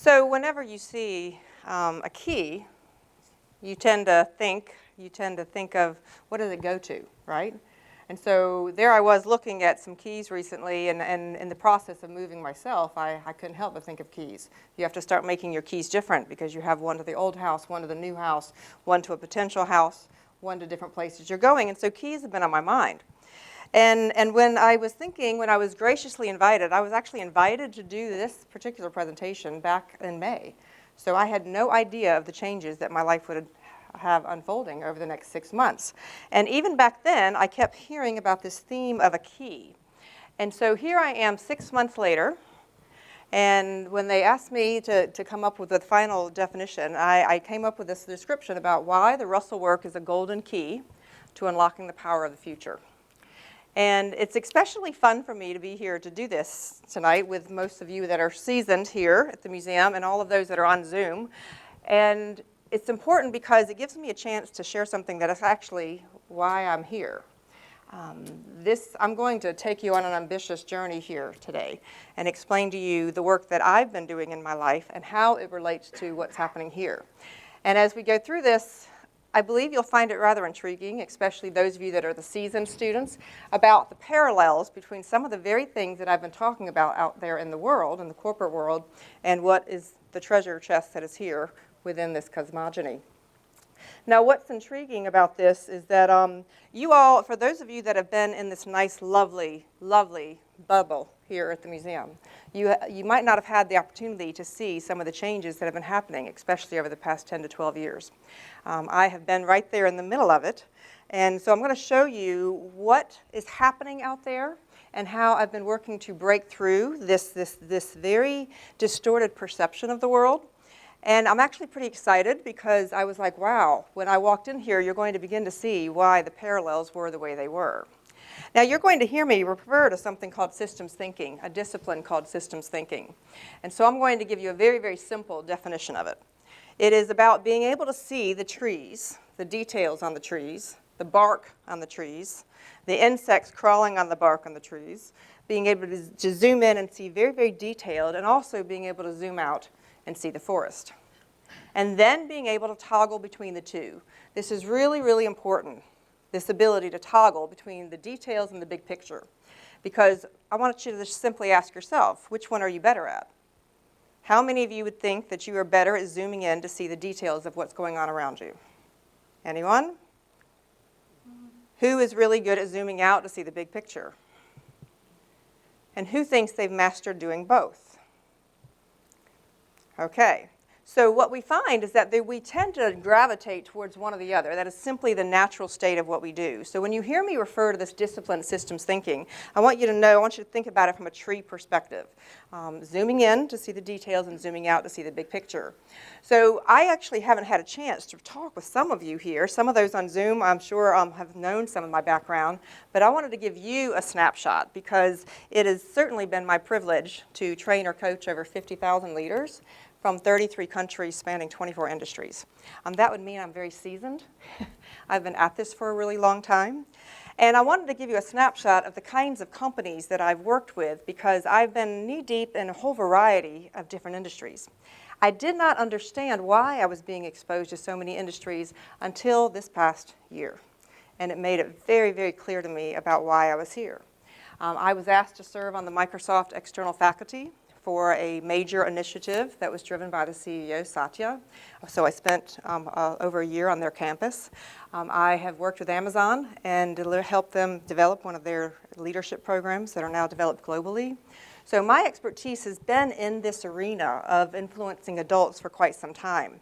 So whenever you see a key, you tend to think of what does it go to, right? And so there I was looking at some keys recently, and in the process of moving myself, I couldn't help but think of keys. You have to start making your keys different because you have one to the old house, one to the new house, one to a potential house, one to different places you're going. And so keys have been on my mind. And when I was graciously invited, I was actually invited to do this particular presentation back in May. So I had no idea of the changes that my life would have unfolding over the next 6 months. And even back then, I kept hearing about this theme of a key. And so here I am 6 months later, and when they asked me to come up with the final definition, I came up with this description about why the Russell work is a golden key to unlocking the power of the future. And it's especially fun for me to be here to do this tonight with most of you that are seasoned here at the museum and all of those that are on Zoom. And it's important because it gives me a chance to share something that is actually why I'm here. I'm going to take you on an ambitious journey here today and explain to you the work that I've been doing in my life and how it relates to what's happening here. And as we go through this, I believe you'll find it rather intriguing, especially those of you that are the seasoned students, about the parallels between some of the very things that I've been talking about out there in the world, in the corporate world, and what is the treasure chest that is here within this cosmogony. Now, what's intriguing about this is that you all, for those of you that have been in this nice, lovely, lovely bubble here at the museum, you might not have had the opportunity to see some of the changes that have been happening, especially over the past 10 to 12 years. I have been right there in the middle of it, and so I'm going to show you what is happening out there and how I've been working to break through this very distorted perception of the world. And I'm actually pretty excited because I was like, wow, when I walked in here, you're going to begin to see why the parallels were the way they were. Now, you're going to hear me refer to something called systems thinking, a discipline called systems thinking. And so I'm going to give you a very, very simple definition of it. It is about being able to see the trees, the details on the trees, the bark on the trees, the insects crawling on the bark on the trees, being able to zoom in and see very, very detailed, and also being able to zoom out and see the forest. And then being able to toggle between the two. This is really, really important, this ability to toggle between the details and the big picture. Because I want you to just simply ask yourself, which one are you better at? How many of you would think that you are better at zooming in to see the details of what's going on around you? Anyone? Who is really good at zooming out to see the big picture? And who thinks they've mastered doing both? Okay, so what we find is that we tend to gravitate towards one or the other. That is simply the natural state of what we do. So when you hear me refer to this discipline, systems thinking, I want you to think about it from a tree perspective. Zooming in to see the details and zooming out to see the big picture. So I actually haven't had a chance to talk with some of you here. Some of those on Zoom, I'm sure, have known some of my background. But I wanted to give you a snapshot because it has certainly been my privilege to train or coach over 50,000 leaders from 33 countries spanning 24 industries. That would mean I'm very seasoned. I've been at this for a really long time. And I wanted to give you a snapshot of the kinds of companies that I've worked with because I've been knee-deep in a whole variety of different industries. I did not understand why I was being exposed to so many industries until this past year. And it made it very, very clear to me about why I was here. I was asked to serve on the Microsoft external faculty for a major initiative that was driven by the CEO, Satya. So I spent over a year on their campus. I have worked with Amazon and helped them develop one of their leadership programs that are now developed globally. So my expertise has been in this arena of influencing adults for quite some time.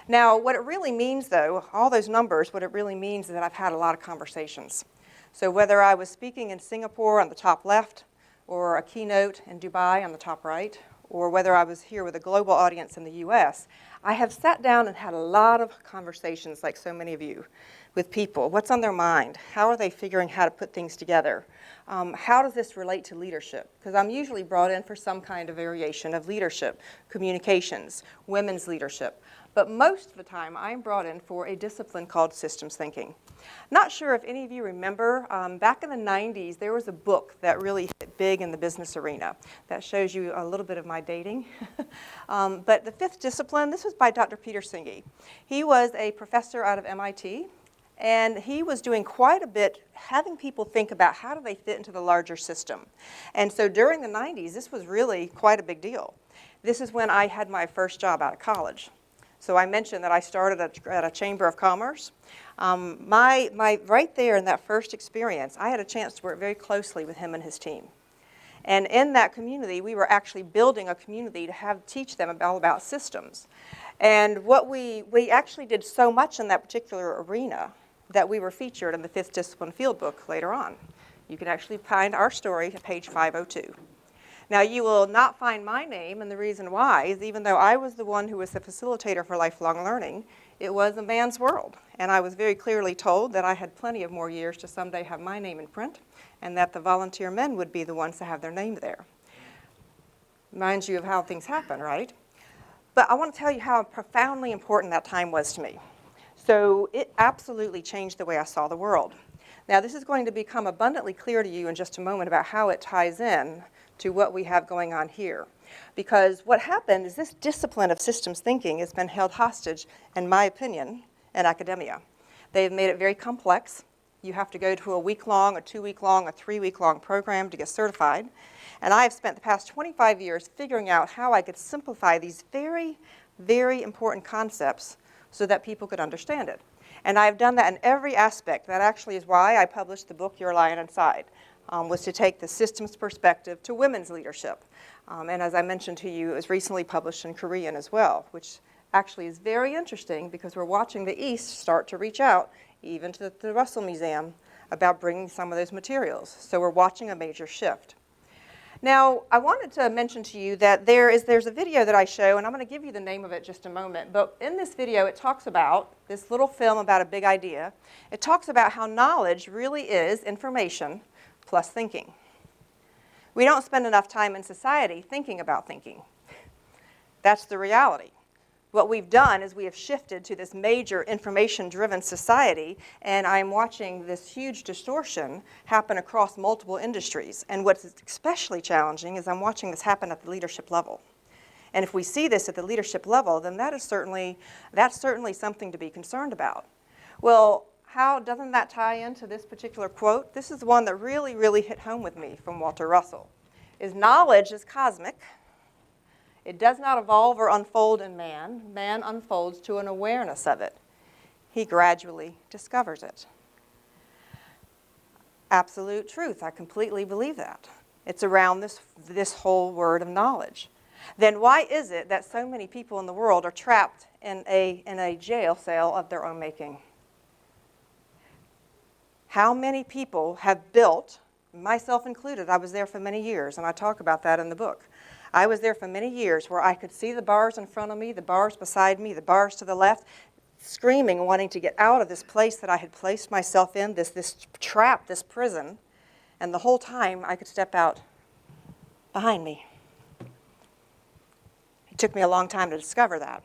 Now, what it really means, though, all those numbers, what it really means is that I've had a lot of conversations. So whether I was speaking in Singapore on the top left, or a keynote in Dubai on the top right, or whether I was here with a global audience in the US, I have sat down and had a lot of conversations, like so many of you, with people. What's on their mind? How are they figuring how to put things together? How does this relate to leadership? Because I'm usually brought in for some kind of variation of leadership, communications, women's leadership, But most of the time, I'm brought in for a discipline called systems thinking. Not sure if any of you remember, back in the 90s, there was a book that really hit big in the business arena. That shows you a little bit of my dating. But the fifth discipline, this was by Dr. Peter Senge. He was a professor out of MIT, and he was doing quite a bit, having people think about how do they fit into the larger system. And so during the 90s, this was really quite a big deal. This is when I had my first job out of college. So I mentioned that I started at a Chamber of Commerce. Right there in that first experience, I had a chance to work very closely with him and his team. And in that community, we were actually building a community to teach them all about systems. And what we actually did so much in that particular arena that we were featured in the fifth discipline field book later on. You can actually find our story at page 502. Now, you will not find my name, and the reason why is even though I was the one who was the facilitator for lifelong learning, it was a man's world. And I was very clearly told that I had plenty of more years to someday have my name in print, and that the volunteer men would be the ones to have their name there. Reminds you of how things happen, right? But I want to tell you how profoundly important that time was to me. So it absolutely changed the way I saw the world. Now, this is going to become abundantly clear to you in just a moment about how it ties in to what we have going on here. Because what happened is this discipline of systems thinking has been held hostage, in my opinion, in academia. They've made it very complex. You have to go to a week-long, a 2-week-long, a 3-week-long program to get certified. And I have spent the past 25 years figuring out how I could simplify these very, very important concepts so that people could understand it. And I've done that in every aspect. That actually is why I published the book, Your Lion Inside. Was to take the systems perspective to women's leadership. And as I mentioned to you, it was recently published in Korean as well, which actually is very interesting because we're watching the East start to reach out, even to the Russell Museum, about bringing some of those materials. So we're watching a major shift. Now, I wanted to mention to you that there's a video that I show, and I'm going to give you the name of it just a moment. But in this video, it talks about this little film about a big idea. It talks about how knowledge really is information plus thinking. We don't spend enough time in society thinking about thinking. That's the reality. What we've done is we have shifted to this major information-driven society, and I'm watching this huge distortion happen across multiple industries. And what's especially challenging is I'm watching this happen at the leadership level. And if we see this at the leadership level, then that's certainly something to be concerned about. Well, how doesn't that tie into this particular quote? This is one that really, really hit home with me from Walter Russell. Is knowledge is cosmic. It does not evolve or unfold in man. Man unfolds to an awareness of it. He gradually discovers it. Absolute truth. I completely believe that. It's around this whole word of knowledge. Then why is it that so many people in the world are trapped in a jail cell of their own making? How many people have built, myself included, I was there for many years, and I talk about that in the book. I was there for many years where I could see the bars in front of me, the bars beside me, the bars to the left, screaming, wanting to get out of this place that I had placed myself in, this trap, this prison, and the whole time I could step out behind me. It took me a long time to discover that.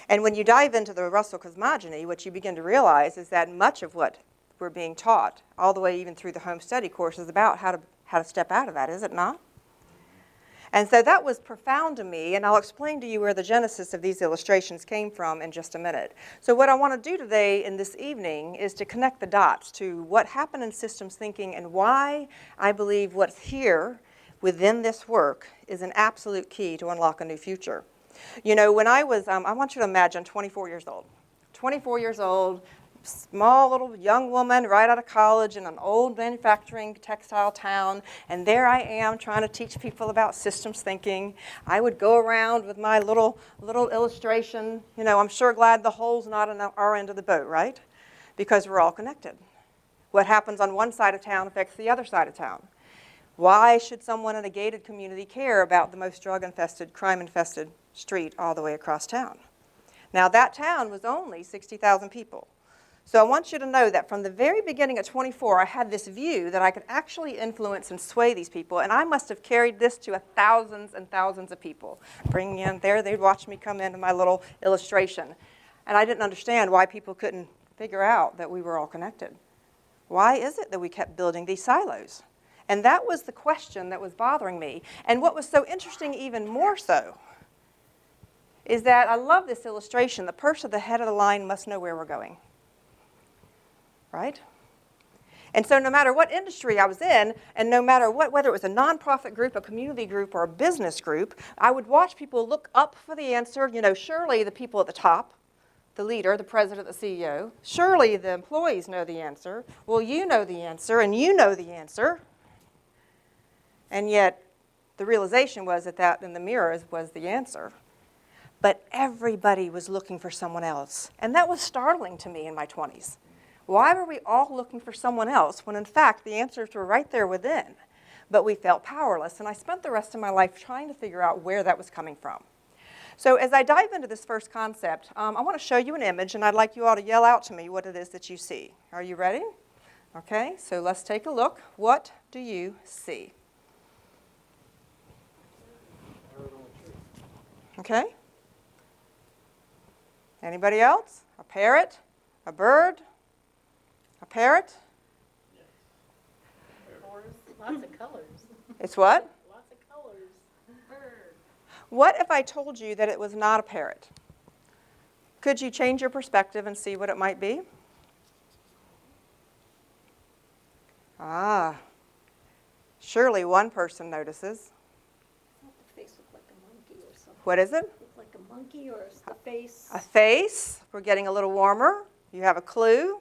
And when you dive into the Russell Cosmogony, what you begin to realize is that much of what we're being taught, all the way even through the home study course, is about how to step out of that, is it not? And so that was profound to me, and I'll explain to you where the genesis of these illustrations came from in just a minute. So what I want to do today in this evening is to connect the dots to what happened in systems thinking and why I believe what's here within this work is an absolute key to unlock a new future. You know, when I was, I want you to imagine 24 years old. 24 years old, small little young woman right out of college in an old manufacturing textile town, and there I am trying to teach people about systems thinking. I would go around with my little illustration. You know, I'm sure glad the hole's not on our end of the boat, right? Because we're all connected. What happens on one side of town affects the other side of town. Why should someone in a gated community care about the most drug-infested, crime-infested street all the way across town? Now, that town was only 60,000 people. So I want you to know that from the very beginning at 24, I had this view that I could actually influence and sway these people, and I must have carried this to thousands and thousands of people. Bringing in there, they'd watch me come into my little illustration. And I didn't understand why people couldn't figure out that we were all connected. Why is it that we kept building these silos? And that was the question that was bothering me. And what was so interesting, even more so, is that I love this illustration. The person at the head of the line must know where we're going. Right? And so no matter what industry I was in, and no matter what, whether it was a nonprofit group, a community group, or a business group, I would watch people look up for the answer. You know, surely the people at the top, the leader, the president, the CEO, surely the employees know the answer. Well, you know the answer, and you know the answer. And yet, the realization was that in the mirror was the answer. But everybody was looking for someone else. And that was startling to me in my 20s. Why were we all looking for someone else when, in fact, the answers were right there within? But we felt powerless. And I spent the rest of my life trying to figure out where that was coming from. So as I dive into this first concept, I want to show you an image, and I'd like you all to yell out to me what it is that you see. Are you ready? Okay, so let's take a look. What do you see? Okay. Anybody else? A parrot? A bird? A parrot? Lots of colors. It's what? Lots of colors. Bird. What if I told you that it was not a parrot? Could you change your perspective and see what it might be? Ah, surely one person notices. The face looked like a monkey or something. What is it? Looked like a monkey or a face. A face. We're getting a little warmer. You have a clue.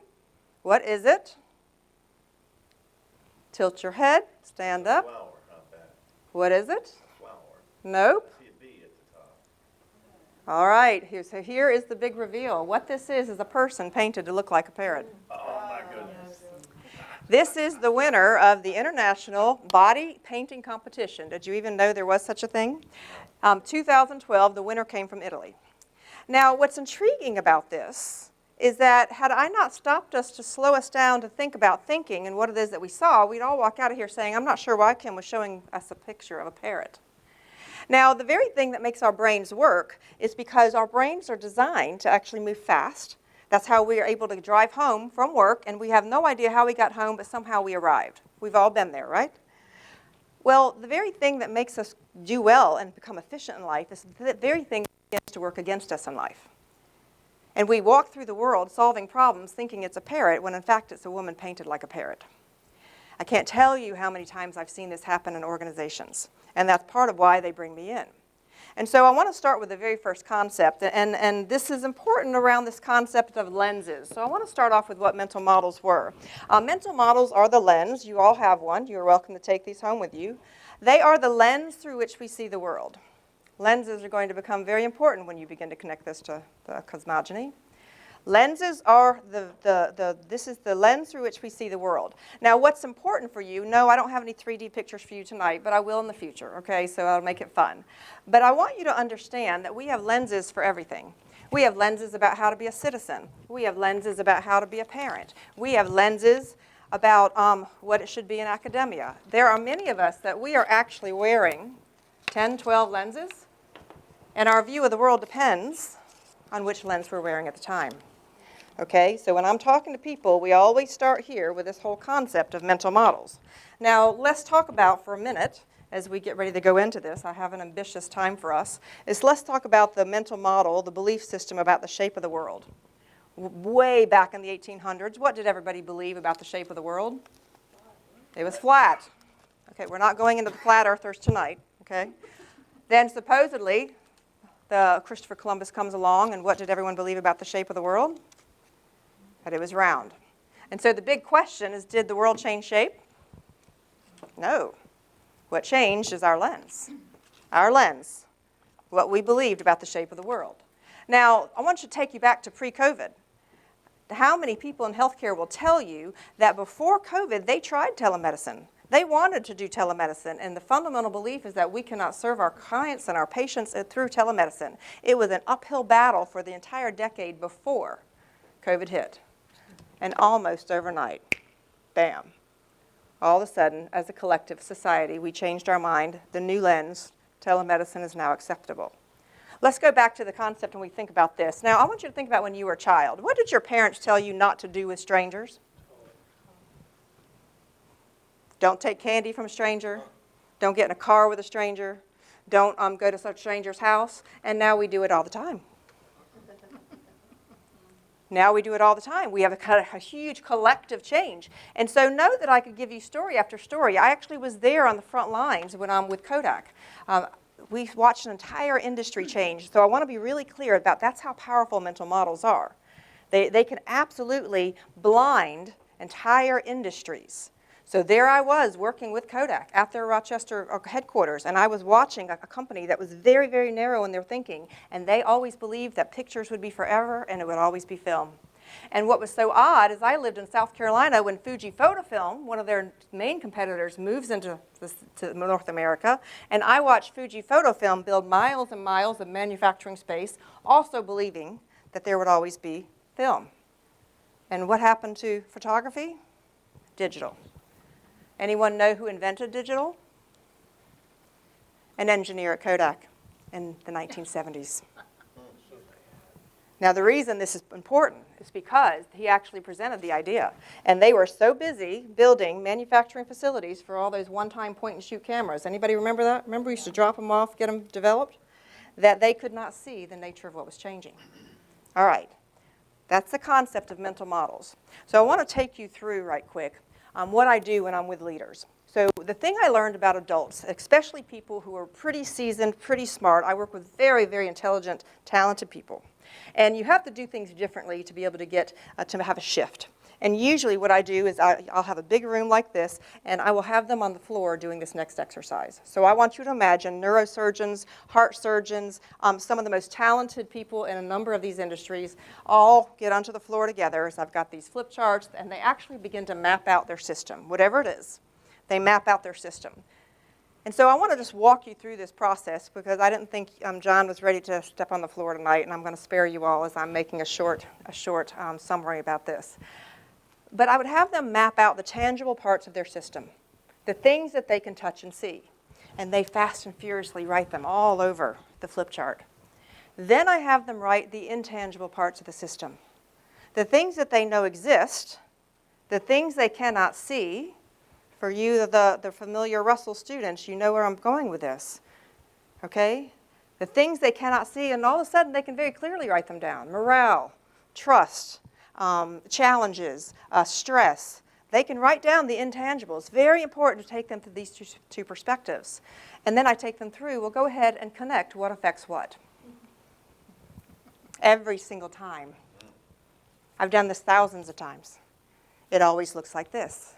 What is it? Tilt your head. Stand up. Flower, not that. What is it? Flower. Nope. I see a bee at the top. All right. So here is the big reveal. What this is a person painted to look like a parrot. Oh my goodness. This is the winner of the International Body Painting Competition. Did you even know there was such a thing? 2012, the winner came from Italy. Now, what's intriguing about this is that had I not stopped us to slow us down to think about thinking and what it is that we saw, we'd all walk out of here saying, I'm not sure why Kim was showing us a picture of a parrot. Now, the very thing that makes our brains work is because our brains are designed to actually move fast. That's how we are able to drive home from work, and we have no idea how we got home, but somehow we arrived. We've all been there, right? Well, the very thing that makes us do well and become efficient in life is the very thing that begins to work against us in life. And we walk through the world solving problems thinking it's a parrot when in fact it's a woman painted like a parrot. I can't tell you how many times I've seen this happen in organizations. And that's part of why they bring me in. And so I want to start with the very first concept. And this is important around this concept of lenses. So I want to start off with what mental models were. Mental models are the lens. You all have one. You're welcome to take these home with you. They are the lens through which we see the world. Lenses are going to become very important when you begin to connect this to the cosmogony. Lenses are this is the lens through which we see the world. Now, what's important for you, no, I don't have any 3D pictures for you tonight, but I will in the future, okay? So I'll make it fun. But I want you to understand that we have lenses for everything. We have lenses about how to be a citizen. We have lenses about how to be a parent. We have lenses about what it should be in academia. There are many of us that we are actually wearing 10, 12 lenses, and our view of the world depends on which lens we're wearing at the time. Okay, so when I'm talking to people, we always start here with this whole concept of mental models. Now, let's talk about for a minute, as we get ready to go into this, I have an ambitious time for us, is let's talk about the mental model, the belief system about the shape of the world. Way back in the 1800s, what did everybody believe about the shape of the world? It was flat. Okay, we're not going into the flat earthers tonight, okay? Then supposedly, Christopher Columbus comes along, and what did everyone believe about the shape of the world? That it was round. And so the big question is, did the world change shape? No. What changed is our lens. Our lens. What we believed about the shape of the world. Now, I want to take you back to pre-COVID. How many people in healthcare will tell you that before COVID, they tried telemedicine. They wanted to do telemedicine, and the fundamental belief is that we cannot serve our clients and our patients through telemedicine. It was an uphill battle for the entire decade before COVID hit. And almost overnight, bam, all of a sudden, as a collective society, we changed our mind. The new lens, telemedicine is now acceptable. Let's go back to the concept when we think about this. Now, I want you to think about when you were a child. What did your parents tell you not to do with strangers? Don't take candy from a stranger. Don't get in a car with a stranger. Don't go to such a stranger's house. And now we do it all the time. Now we do it all the time. We have a huge collective change. And so note that I could give you story after story. I actually was there on the front lines when I'm with Kodak. We watched an entire industry change. So I want to be really clear about that's how powerful mental models are. They can absolutely blind entire industries. So there I was working with Kodak at their Rochester headquarters, and I was watching a company that was very, very narrow in their thinking, and they always believed that pictures would be forever and it would always be film. And what was so odd is I lived in South Carolina when Fuji Photofilm, one of their main competitors, moves into to North America, and I watched Fuji Photofilm build miles and miles of manufacturing space, also believing that there would always be film. And what happened to photography? Digital. Anyone know who invented digital? An engineer at Kodak in the 1970s. Now, the reason this is important is because he actually presented the idea. And they were so busy building manufacturing facilities for all those one-time point-and-shoot cameras. Anybody remember that? Remember we used to drop them off, get them developed? That they could not see the nature of what was changing. All right. That's the concept of mental models. So I want to take you through right quick what I do when I'm with leaders. So the thing I learned about adults, especially people who are pretty seasoned, pretty smart, I work with very, very intelligent, talented people. And you have to do things differently to be able to get to have a shift. And usually what I do is I'll have a big room like this, and I will have them on the floor doing this next exercise. So I want you to imagine neurosurgeons, heart surgeons, some of the most talented people in a number of these industries all get onto the floor together. So I've got these flip charts, and they actually begin to map out their system, whatever it is. They map out their system. And so I want to just walk you through this process because I didn't think John was ready to step on the floor tonight, and I'm going to spare you all as I'm making a short summary about this. But I would have them map out the tangible parts of their system, the things that they can touch and see. And they fast and furiously write them all over the flip chart. Then I have them write the intangible parts of the system, the things that they know exist, the things they cannot see. For you, the familiar Russell students, you know where I'm going with this, okay? The things they cannot see, and all of a sudden they can very clearly write them down. Morale, trust, challenges, stress. They can write down the intangibles. Very important to take them through these two perspectives. And then I take them through, well, go ahead and connect what affects what. Every single time. I've done this thousands of times. It always looks like this.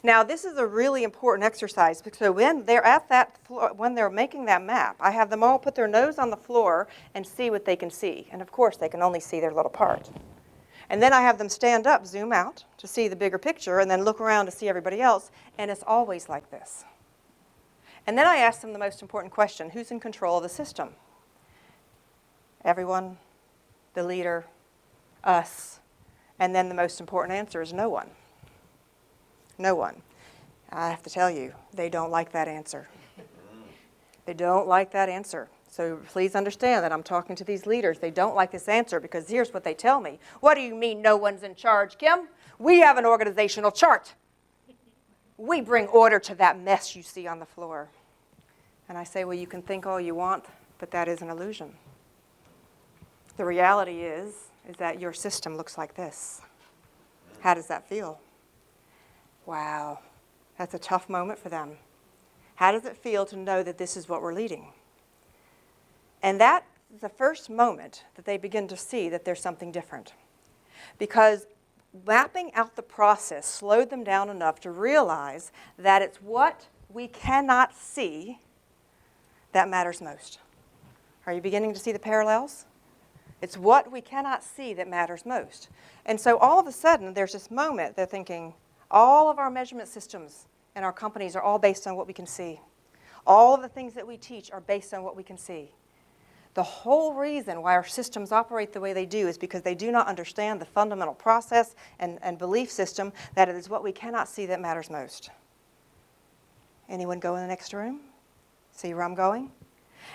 Now, this is a really important exercise because so when they're at that floor, when they're making that map, I have them all put their nose on the floor and see what they can see. And of course, they can only see their little part. And then I have them stand up, zoom out to see the bigger picture, and then look around to see everybody else. And it's always like this. And then I ask them the most important question: who's in control of the system? Everyone, the leader, us. And then the most important answer is no one. No one. I have to tell you, they don't like that answer. They don't like that answer. So please understand that I'm talking to these leaders. They don't like this answer because here's what they tell me. What do you mean no one's in charge, Kim? We have an organizational chart. We bring order to that mess you see on the floor. And I say, well, you can think all you want, but that is an illusion. The reality is that your system looks like this. How does that feel? Wow, that's a tough moment for them. How does it feel to know that this is what we're leading? And that is the first moment that they begin to see that there's something different. Because mapping out the process slowed them down enough to realize that it's what we cannot see that matters most. Are you beginning to see the parallels? It's what we cannot see that matters most. And so all of a sudden, there's this moment they're thinking, all of our measurement systems in our companies are all based on what we can see. All of the things that we teach are based on what we can see. The whole reason why our systems operate the way they do is because they do not understand the fundamental process and belief system that it is what we cannot see that matters most. Anyone go in the next room? See where I'm going?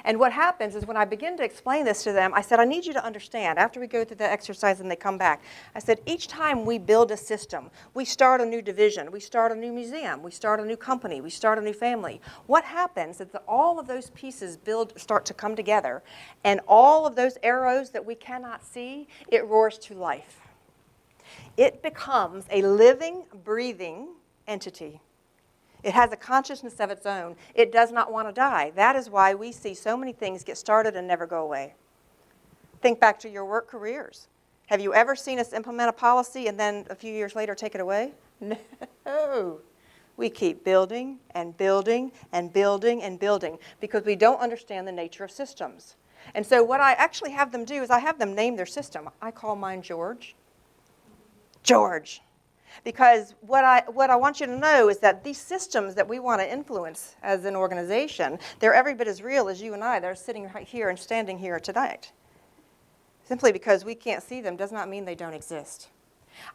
And what happens is when I begin to explain this to them, I said, I need you to understand, after we go through the exercise and they come back, I said, each time we build a system, we start a new division, we start a new museum, we start a new company, we start a new family. What happens is that all of those pieces start to come together, and all of those arrows that we cannot see, it roars to life. It becomes a living, breathing entity. It has a consciousness of its own. It does not want to die. That is why we see so many things get started and never go away. Think back to your work careers. Have you ever seen us implement a policy and then a few years later take it away? No. We keep building and building and building and building because we don't understand the nature of systems. And so what I actually have them do is I have them name their system. I call mine George. George. Because what I want you to know is that these systems that we want to influence as an organization, they're every bit as real as you and I that are sitting right here and standing here tonight. Simply because we can't see them does not mean they don't exist.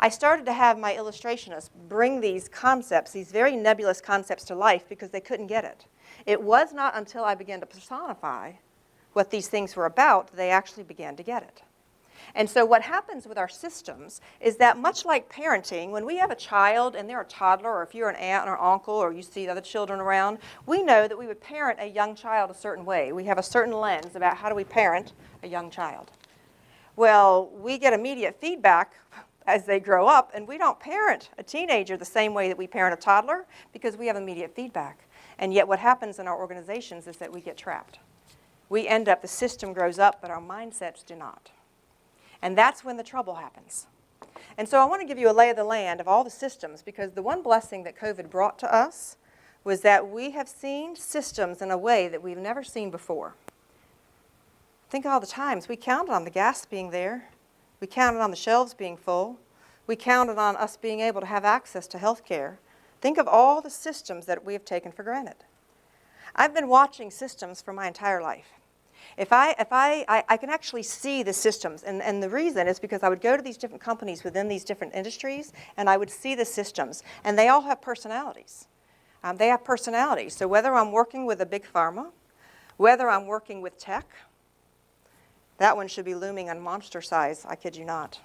I started to have my illustrationists bring these concepts, these very nebulous concepts to life because they couldn't get it. It was not until I began to personify what these things were about that they actually began to get it. And so what happens with our systems is that much like parenting, when we have a child and they're a toddler, or if you're an aunt or uncle or you see other children around, we know that we would parent a young child a certain way. We have a certain lens about how do we parent a young child. Well, we get immediate feedback as they grow up, and we don't parent a teenager the same way that we parent a toddler because we have immediate feedback. And yet what happens in our organizations is that we get trapped. We end up, the system grows up, but our mindsets do not. And that's when the trouble happens. And so I want to give you a lay of the land of all the systems, because the one blessing that COVID brought to us was that we have seen systems in a way that we've never seen before. Think of all the times we counted on the gas being there. We counted on the shelves being full. We counted on us being able to have access to health care. Think of all the systems that we have taken for granted. I've been watching systems for my entire life. I can actually see the systems, and the reason is because I would go to these different companies within these different industries, and I would see the systems, and they all have personalities. They have personalities. So whether I'm working with a big pharma, whether I'm working with tech, that one should be looming on monster size, I kid you not.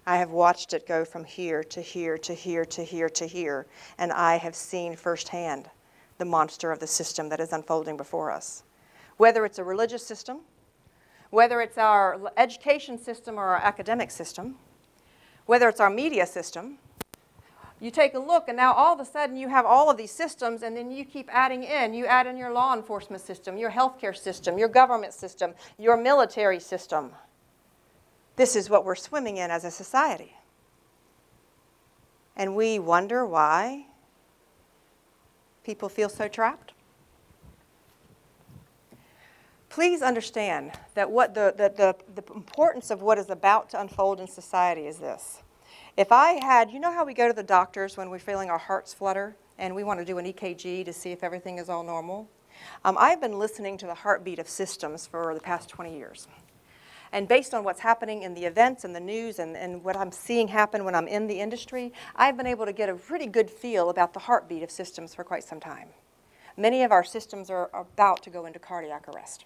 I have watched it go from here to here to here to here to here, and I have seen firsthand the monster of the system that is unfolding before us. Whether it's a religious system, whether it's our education system or our academic system, whether it's our media system, you take a look and now all of a sudden you have all of these systems, and then you keep adding in. You add in your law enforcement system, your healthcare system, your government system, your military system. This is what we're swimming in as a society. And we wonder why people feel so trapped. Please understand that what the importance of what is about to unfold in society is this. If I had, you know how we go to the doctors when we're feeling our hearts flutter and we want to do an EKG to see if everything is all normal? I've been listening to the heartbeat of systems for the past 20 years. And based on what's happening in the events and the news and what I'm seeing happen when I'm in the industry, I've been able to get a pretty good feel about the heartbeat of systems for quite some time. Many of our systems are about to go into cardiac arrest.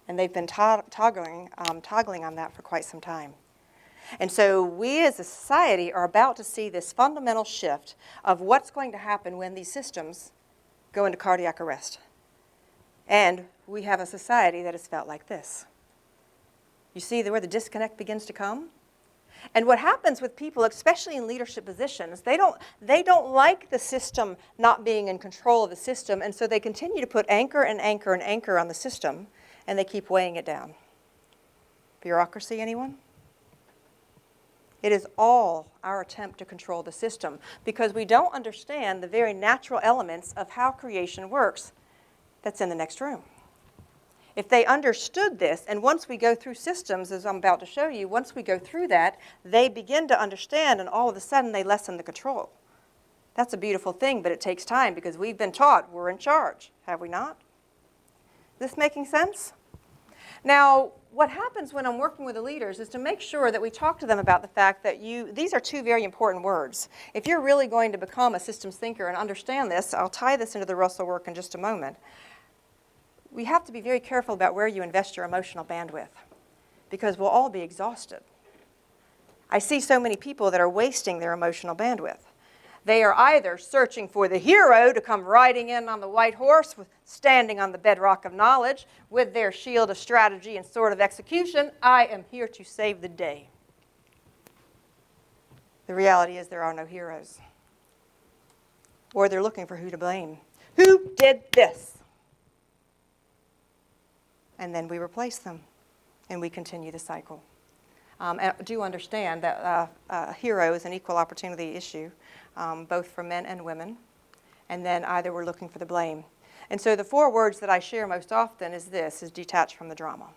And they've been toggling on that for quite some time. And so we as a society are about to see this fundamental shift of what's going to happen when these systems go into cardiac arrest. And we have a society that has felt like this. You see where the disconnect begins to come? And what happens with people, especially in leadership positions, they don't like the system not being in control of the system, and so they continue to put anchor and anchor and anchor on the system, and they keep weighing it down. Bureaucracy, anyone? It is all our attempt to control the system because we don't understand the very natural elements of how creation works that's in the next room. If they understood this, and once we go through systems, as I'm about to show you, once we go through that, they begin to understand, and all of a sudden they lessen the control. That's a beautiful thing, but it takes time because we've been taught we're in charge, have we not? Is this making sense? Now, what happens when I'm working with the leaders is to make sure that we talk to them about the fact that these are two very important words. If you're really going to become a systems thinker and understand this, I'll tie this into the Russell work in just a moment. We have to be very careful about where you invest your emotional bandwidth, because we'll all be exhausted. I see so many people that are wasting their emotional bandwidth. They are either searching for the hero to come riding in on the white horse, standing on the bedrock of knowledge, with their shield of strategy and sword of execution. I am here to save the day. The reality is there are no heroes. Or they're looking for who to blame. Who did this? And then we replace them, and we continue the cycle. And do understand that hero is an equal opportunity issue, both for men and women. And then either we're looking for the blame. And so the 4 words that I share most often is detached from the drama.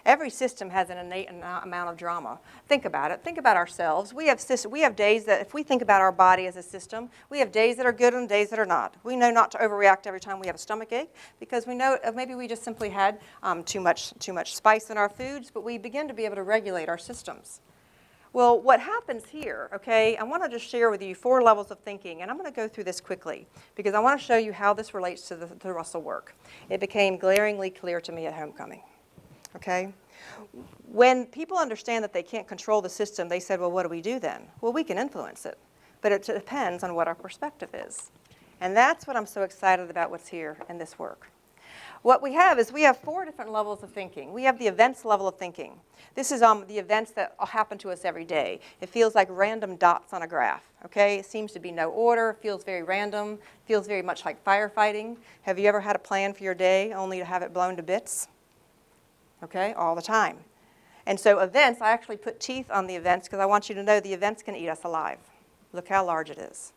Every system has an innate amount of drama. Think about it. Think about ourselves. We have days that, if we think about our body as a system, we have days that are good and days that are not. We know not to overreact every time we have a stomach ache, because we know maybe we just simply had too much spice in our foods, but we begin to be able to regulate our systems. Well, what happens here, okay, I want to just share with you 4 levels of thinking, and I'm going to go through this quickly, because I want to show you how this relates to the Russell work. It became glaringly clear to me at homecoming. Okay? When people understand that they can't control the system, they said, well, what do we do then? Well, we can influence it, but it depends on what our perspective is. And that's what I'm so excited about what's here in this work. What we have is 4 different levels of thinking. We have the events level of thinking. This is the events that happen to us every day. It feels like random dots on a graph. Okay? It seems to be no order, feels very random, feels very much like firefighting. Have you ever had a plan for your day only to have it blown to bits? Okay, all the time. And so events, I actually put teeth on the events because I want you to know the events can eat us alive. Look how large it is.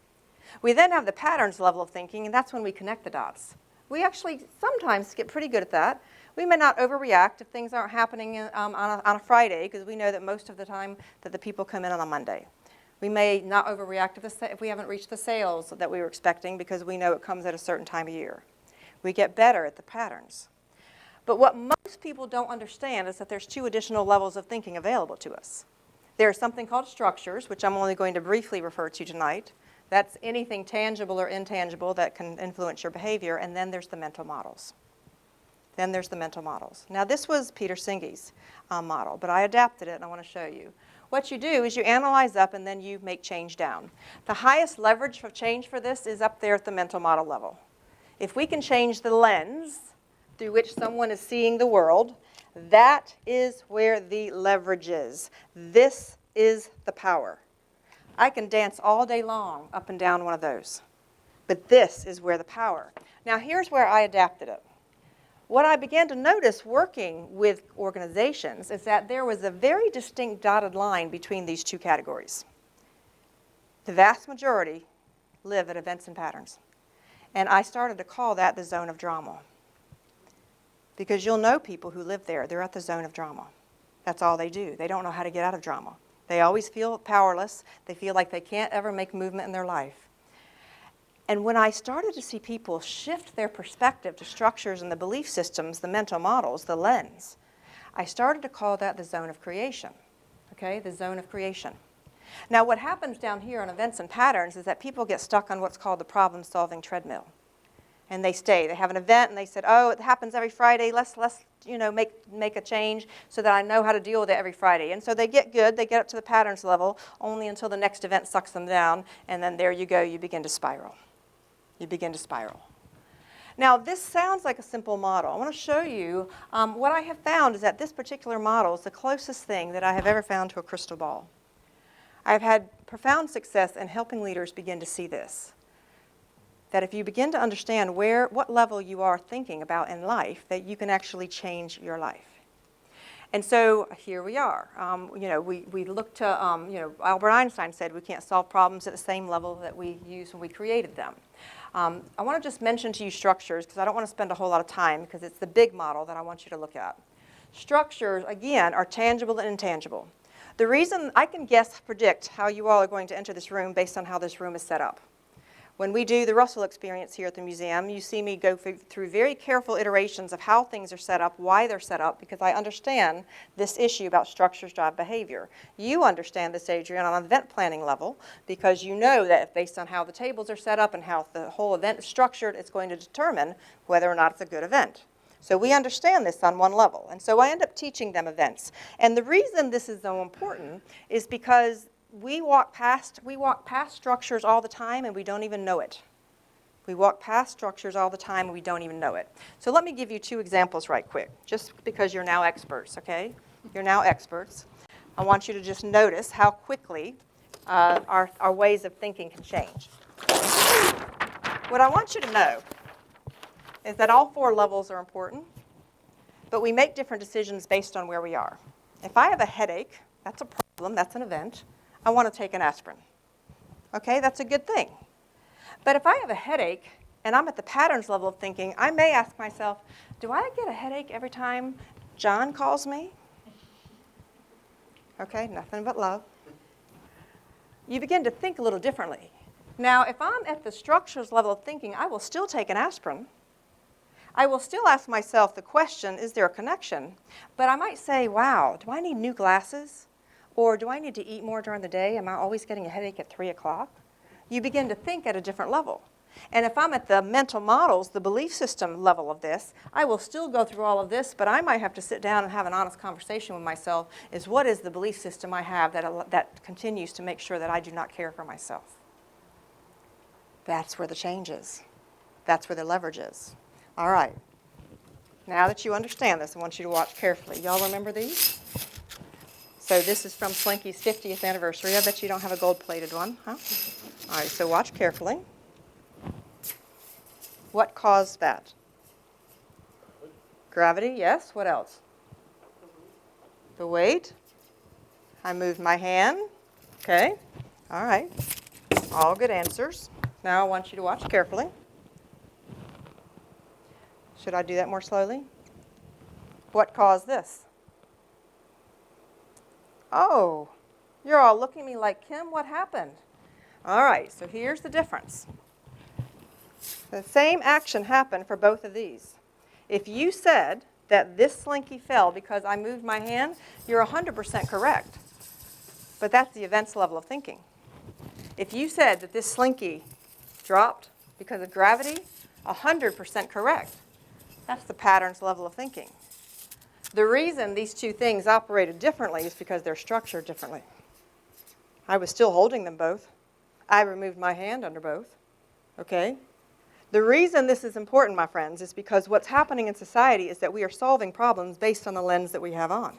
We then have the patterns level of thinking, and that's when we connect the dots. We actually sometimes get pretty good at that. We may not overreact if things aren't happening on a Friday, because we know that most of the time that the people come in on a Monday. We may not overreact if we haven't reached the sales that we were expecting, because we know it comes at a certain time of year. We get better at the patterns. But what most people don't understand is that there's 2 additional levels of thinking available to us. There's something called structures, which I'm only going to briefly refer to tonight. That's anything tangible or intangible that can influence your behavior. And then there's the mental models. Now, this was Peter Singe's model, but I adapted it, and I want to show you. What you do is you analyze up, and then you make change down. The highest leverage for change for this is up there at the mental model level. If we can change the lens through which someone is seeing the world, that is where the leverage is. This is the power. I can dance all day long up and down one of those, but this is where the power. Now, here's where I adapted it. What I began to notice working with organizations is that there was a very distinct dotted line between these 2 categories. The vast majority live at events and patterns, and I started to call that the zone of drama. Because you'll know people who live there. They're at the zone of drama. That's all they do. They don't know how to get out of drama. They always feel powerless. They feel like they can't ever make movement in their life. And when I started to see people shift their perspective to structures and the belief systems, the mental models, the lens, I started to call that the zone of creation. Okay, the zone of creation. Now, what happens down here on events and patterns is that people get stuck on what's called the problem-solving treadmill. And they stay. They have an event, and they said, oh, it happens every Friday. Let's make a change so that I know how to deal with it every Friday. And so they get good. They get up to the patterns level only until the next event sucks them down. And then there you go. You begin to spiral. Now, this sounds like a simple model. I want to show you what I have found is that this particular model is the closest thing that I have ever found to a crystal ball. I've had profound success in helping leaders begin to see this. That if you begin to understand what level you are thinking about in life, that you can actually change your life. And so here we are. We look to, Albert Einstein said we can't solve problems at the same level that we used when we created them. I want to just mention to you structures, because I don't want to spend a whole lot of time, because it's the big model that I want you to look at. Structures, again, are tangible and intangible. The reason I can predict how you all are going to enter this room based on how this room is set up. When we do the Russell experience here at the museum, you see me go through very careful iterations of how things are set up, why they're set up, because I understand this issue about structures drive behavior. You understand this, Adrian, on an event planning level, because you know that based on how the tables are set up and how the whole event is structured, it's going to determine whether or not it's a good event. So we understand this on one level, and so I end up teaching them events. And the reason this is so important is because we walk past structures all the time and we don't even know it. We walk past structures all the time and we don't even know it. So let me give you 2 examples right quick, just because you're now experts, okay? You're now experts. I want you to just notice how quickly our ways of thinking can change. What I want you to know is that all 4 levels are important, but we make different decisions based on where we are. If I have a headache, that's a problem, that's an event. I want to take an aspirin. Okay, that's a good thing. But if I have a headache and I'm at the patterns level of thinking, I may ask myself, do I get a headache every time John calls me? Okay, nothing but love. You begin to think a little differently. Now, if I'm at the structures level of thinking, I will still take an aspirin. I will still ask myself the question, is there a connection? But I might say, wow, do I need new glasses? Or do I need to eat more during the day? Am I always getting a headache at 3 o'clock? You begin to think at a different level. And if I'm at the mental models, the belief system level of this, I will still go through all of this, but I might have to sit down and have an honest conversation with myself, is what is the belief system I have that continues to make sure that I do not care for myself? That's where the change is. That's where the leverage is. All right. Now that you understand this, I want you to watch carefully. Y'all remember these? So this is from Slinky's 50th anniversary. I bet you don't have a gold-plated one, huh? All right, so watch carefully. What caused that? Gravity, yes. What else? The weight. I moved my hand. Okay. All right. All good answers. Now I want you to watch carefully. Should I do that more slowly? What caused this? Oh, you're all looking at me like, Kim, what happened? All right, so here's the difference. The same action happened for both of these. If you said that this slinky fell because I moved my hand, you're 100% correct. But that's the events level of thinking. If you said that this slinky dropped because of gravity, 100% correct. That's the patterns level of thinking. The reason these 2 things operated differently is because they're structured differently. I was still holding them both. I removed my hand under both. Okay? The reason this is important, my friends, is because what's happening in society is that we are solving problems based on the lens that we have on.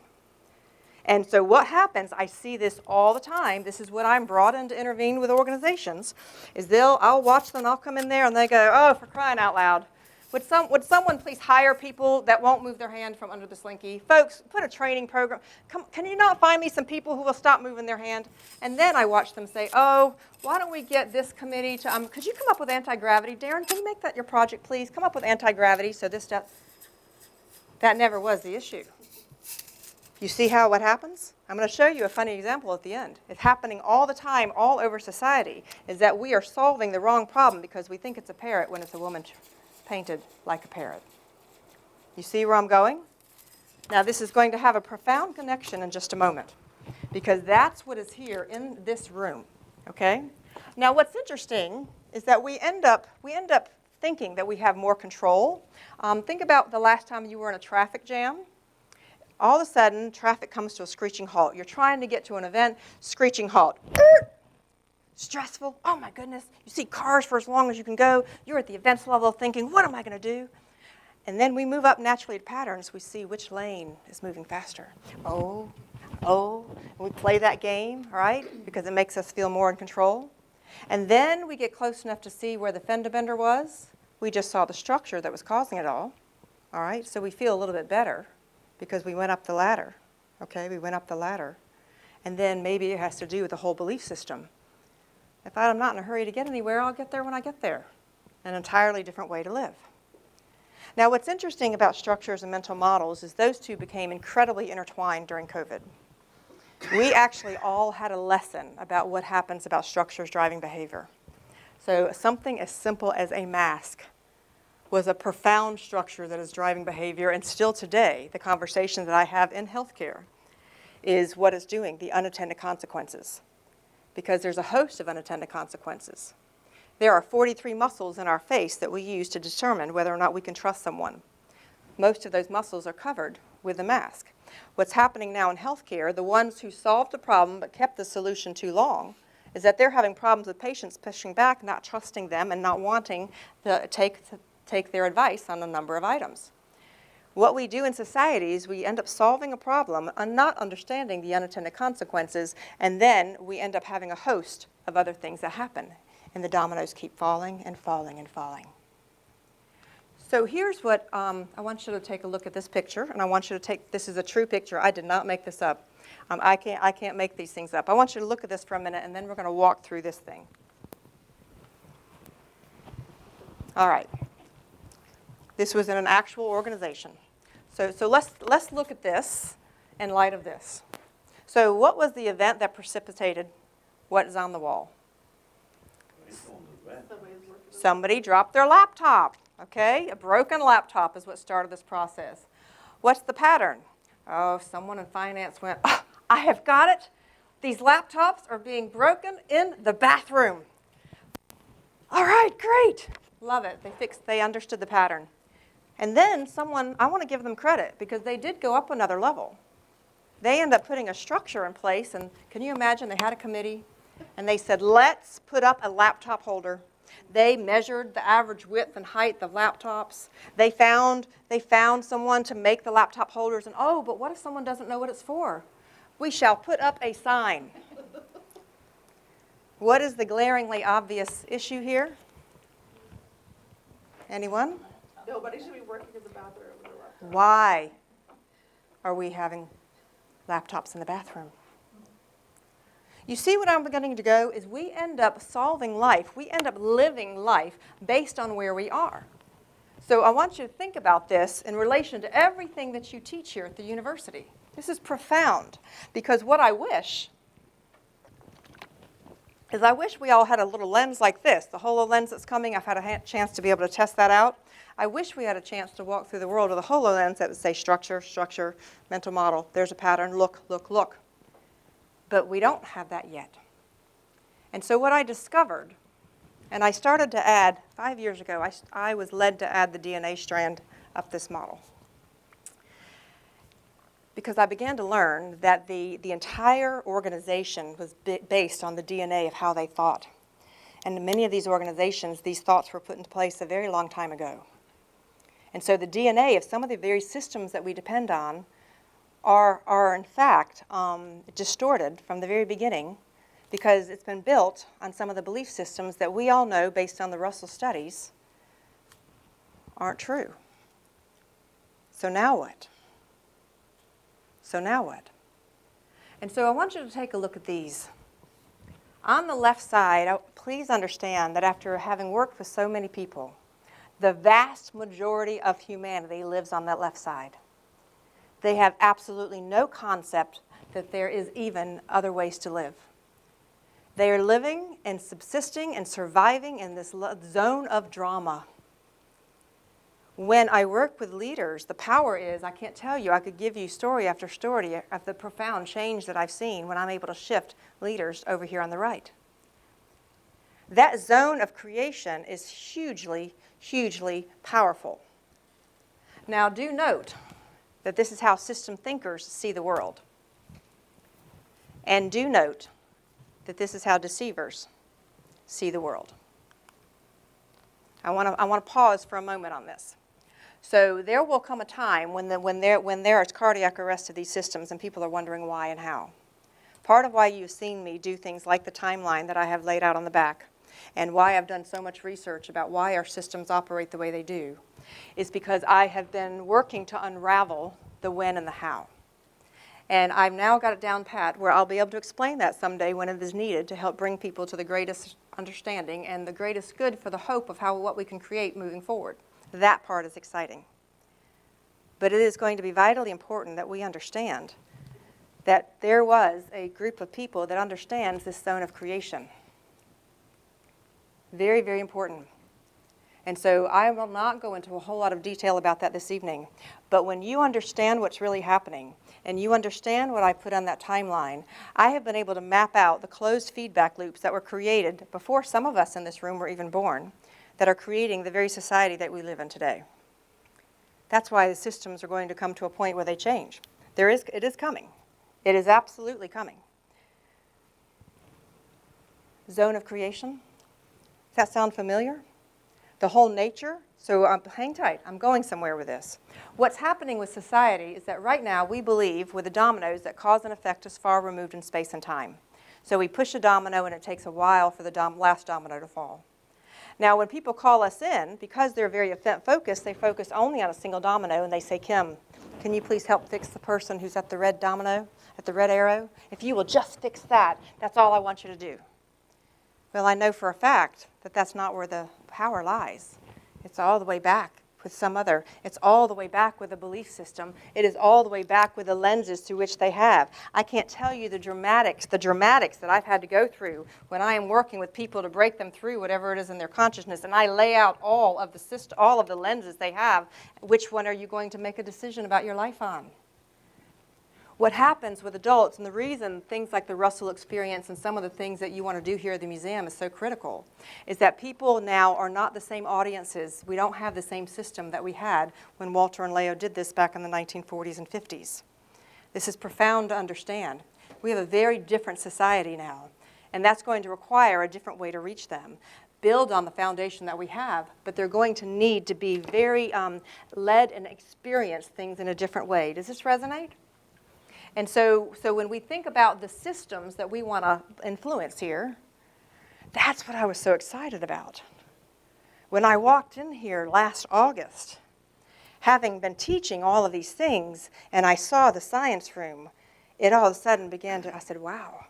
And so what happens, I see this all the time, this is what I'm brought in to intervene with organizations, is I'll watch them, I'll come in there and they go, oh, for crying out loud. Would someone please hire people that won't move their hand from under the slinky? Folks, put a training program. Can you not find me some people who will stop moving their hand? And then I watch them say, oh, why don't we get this committee to, could you come up with anti-gravity? Darren, can you make that your project, please? Come up with anti-gravity so this stuff. That never was the issue. You see what happens? I'm going to show you a funny example at the end. It's happening all the time, all over society, is that we are solving the wrong problem because we think it's a parrot when it's a woman painted like a parrot. You see where I'm going? Now this is going to have a profound connection in just a moment because that's what is here in this room, okay? Now what's interesting is that we end up thinking that we have more control. Think about the last time you were in a traffic jam. All of a sudden, traffic comes to a screeching halt. You're trying to get to an event, screeching halt. Stressful. Oh my goodness. You see cars for as long as you can go. You're at the events level thinking, what am I going to do? And then we move up naturally to patterns. We see which lane is moving faster. Oh. We play that game, right? Because it makes us feel more in control. And then we get close enough to see where the fender bender was. We just saw the structure that was causing it all. All right? So we feel a little bit better because we went up the ladder. Okay? We went up the ladder. And then maybe it has to do with the whole belief system. If I'm not in a hurry to get anywhere, I'll get there when I get there. An entirely different way to live. Now, what's interesting about structures and mental models is those 2 became incredibly intertwined during COVID. We actually all had a lesson about what happens about structures driving behavior. So something as simple as a mask was a profound structure that is driving behavior, and still today, the conversation that I have in healthcare is what is doing the unintended consequences, because there's a host of unintended consequences. There are 43 muscles in our face that we use to determine whether or not we can trust someone. Most of those muscles are covered with a mask. What's happening now in healthcare, the ones who solved the problem but kept the solution too long, is that they're having problems with patients pushing back, not trusting them, and not wanting to take their advice on a number of items. What we do in society is we end up solving a problem and not understanding the unintended consequences, and then we end up having a host of other things that happen, and the dominoes keep falling and falling and falling. So here's what, I want you to take a look at this picture, and I want you to take, this is a true picture. I did not make this up. I can't make these things up. I want you to look at this for a minute, and then we're going to walk through this thing. All right. This was in an actual organization. So let's look at this in light of this. So what was the event that precipitated what is on the wall? Somebody dropped their laptop, okay? A broken laptop is what started this process. What's the pattern? Oh, someone in finance went, oh, I have got it. These laptops are being broken in the bathroom. All right, great. Love it. They understood the pattern. And then someone, I want to give them credit because they did go up another level. They end up putting a structure in place, and can you imagine they had a committee, and they said, let's put up a laptop holder. They measured the average width and height of laptops. They found someone to make the laptop holders, and oh, but what if someone doesn't know what it's for? We shall put up a sign. What is the glaringly obvious issue here? Anyone? Nobody should be working in the bathroom with a laptop. Why are we having laptops in the bathroom? You see what I'm beginning to go is we end up solving life. We end up living life based on where we are. So I want you to think about this in relation to everything that you teach here at the university. This is profound because what I wish is I wish we all had a little lens like this, the HoloLens that's coming. I've had a chance to be able to test that out. I wish we had a chance to walk through the world with a HoloLens that would say structure, structure, mental model, there's a pattern, look, look, look. But we don't have that yet. And so what I discovered, and I started to add, 5 years ago, I was led to add the DNA strand up this model. Because I began to learn that the entire organization was based on the DNA of how they thought. And in many of these organizations, these thoughts were put into place a very long time ago. And so the DNA of some of the very systems that we depend on are in fact distorted from the very beginning because it's been built on some of the belief systems that we all know based on the Russell studies aren't true. So now what? So now what? And so I want you to take a look at these. On the left side, please understand that after having worked with so many people, the vast majority of humanity lives on that left side. They have absolutely no concept that there is even other ways to live. They are living and subsisting and surviving in this zone of drama. When I work with leaders, the power is, I can't tell you, I could give you story after story of the profound change that I've seen when I'm able to shift leaders over here on the right. That zone of creation is hugely, hugely powerful. Now, do note that this is how system thinkers see the world. And do note that this is how deceivers see the world. I want to pause for a moment on this. So there will come a time when there is cardiac arrest of these systems and people are wondering why and how. Part of why you've seen me do things like the timeline that I have laid out on the back and why I've done so much research about why our systems operate the way they do is because I have been working to unravel the when and the how. And I've now got it down pat where I'll be able to explain that someday when it is needed to help bring people to the greatest understanding and the greatest good for the hope of what we can create moving forward. That part is exciting. But it is going to be vitally important that we understand that there was a group of people that understands this zone of creation. Very, very important. And so I will not go into a whole lot of detail about that this evening. But when you understand what's really happening, and you understand what I put on that timeline, I have been able to map out the closed feedback loops that were created before some of us in this room were even born, that are creating the very society that we live in today. That's why the systems are going to come to a point where they change. It is coming. It is absolutely coming. Zone of creation. Does that sound familiar? The whole nature. So hang tight. I'm going somewhere with this. What's happening with society is that right now we believe with the dominoes that cause and effect is far removed in space and time. So we push a domino and it takes a while for the last domino to fall. Now when people call us in, because they're very event focused, they focus only on a single domino and they say, Kim, can you please help fix the person who's at the red domino, at the red arrow? If you will just fix that, that's all I want you to do. Well, I know for a fact that that's not where the power lies. It's all the way back with some other. It's all the way back with a belief system. It is all the way back with the lenses through which they have. I can't tell you the dramatics that I've had to go through when I am working with people to break them through whatever it is in their consciousness, and I lay out all of the lenses they have. Which one are you going to make a decision about your life on? What happens with adults, and the reason things like the Russell experience and some of the things that you want to do here at the museum is so critical, is that people now are not the same audiences. We don't have the same system that we had when Walter and Lao did this back in the 1940s and 50s. This is profound to understand. We have a very different society now, and that's going to require a different way to reach them. Build on the foundation that we have, but they're going to need to be very led and experience things in a different way. Does this resonate? And so when we think about the systems that we want to influence here, that's what I was so excited about. When I walked in here last August, having been teaching all of these things, and I saw the science room, it all of a sudden I said, wow,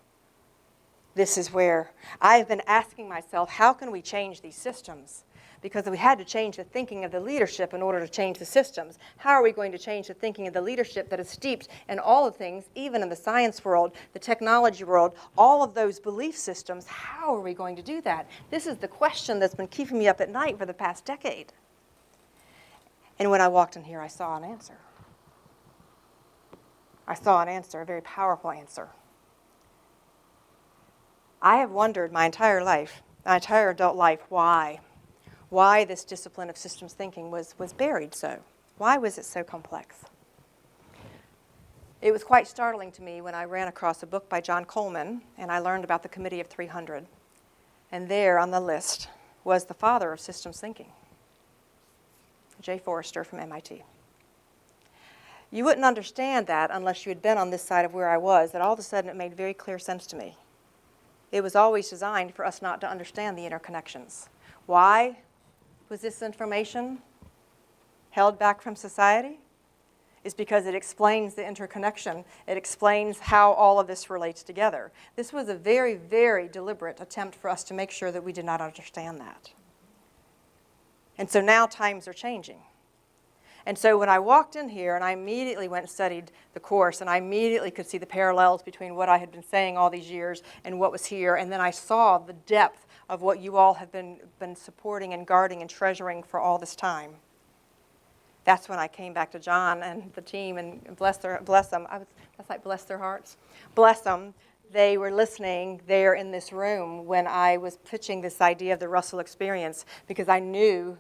this is where I've been asking myself, how can we change these systems? Because we had to change the thinking of the leadership in order to change the systems. How are we going to change the thinking of the leadership that is steeped in all the things, even in the science world, the technology world, all of those belief systems? How are we going to do that? This is the question that's been keeping me up at night for the past decade. And when I walked in here, I saw an answer. I saw an answer, a very powerful answer. I have wondered my entire life, my entire adult life, why this discipline of systems thinking was buried so. Why was it so complex? It was quite startling to me when I ran across a book by John Coleman, and I learned about the Committee of 300. And there on the list was the father of systems thinking, J. Forrester from MIT. You wouldn't understand that unless you had been on this side of where I was, that all of a sudden it made very clear sense to me. It was always designed for us not to understand the interconnections. Why was this information held back from society? Is because it explains the interconnection. It explains how all of this relates together. This was a very, very deliberate attempt for us to make sure that we did not understand that. And so now times are changing. And so when I walked in here and I immediately went and studied the course, and I immediately could see the parallels between what I had been saying all these years and what was here, and then I saw the depth of what you all have been supporting and guarding and treasuring for all this time. That's when I came back to John and the team, and bless them. That's like bless their hearts. Bless them. They were listening there in this room when I was pitching this idea of the Russell experience, because I knew